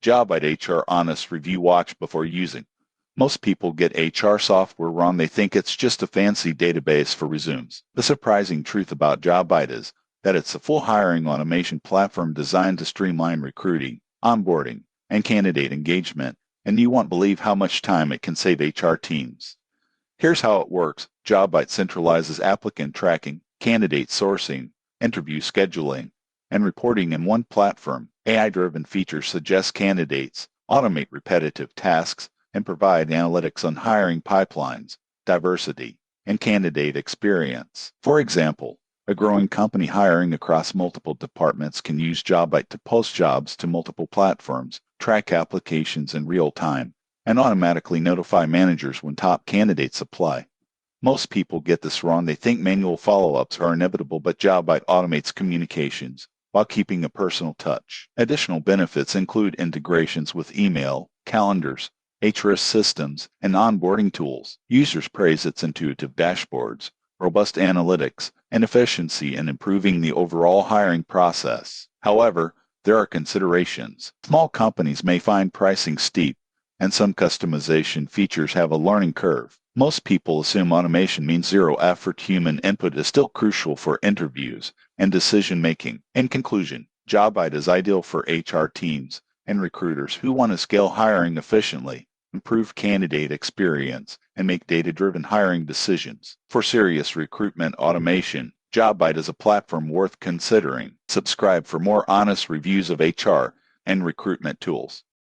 Jobvite HR Honest Review Watch before using. Most people get HR software wrong. They think it's just a fancy database for resumes. The surprising truth about Jobvite is that it's a full hiring automation platform designed to streamline recruiting, onboarding, and candidate engagement, and you won't believe how much time it can save HR teams. Here's how it works. Jobvite centralizes applicant tracking, candidate sourcing, interview scheduling, and reporting in one platform. AI-driven features suggest candidates, automate repetitive tasks, and provide analytics on hiring pipelines, diversity, and candidate experience. For example, a growing company hiring across multiple departments can use Jobvite to post jobs to multiple platforms, track applications in real time, and automatically notify managers when top candidates apply. Most people get this wrong. They think manual follow-ups are inevitable, but Jobvite automates communications while keeping a personal touch. Additional benefits include integrations with email, calendars, HRS systems, and onboarding tools. Users praise its intuitive dashboards, robust analytics, and efficiency in improving the overall hiring process. However, there are considerations. Small companies may find pricing steep, and some customization features have a learning curve. Most people assume automation means zero effort. Human input is still crucial for interviews and decision-making. In conclusion, Jobvite is ideal for HR teams and recruiters who want to scale hiring efficiently, improve candidate experience, and make data-driven hiring decisions. For serious recruitment automation, Jobvite is a platform worth considering. Subscribe for more honest reviews of HR and recruitment tools.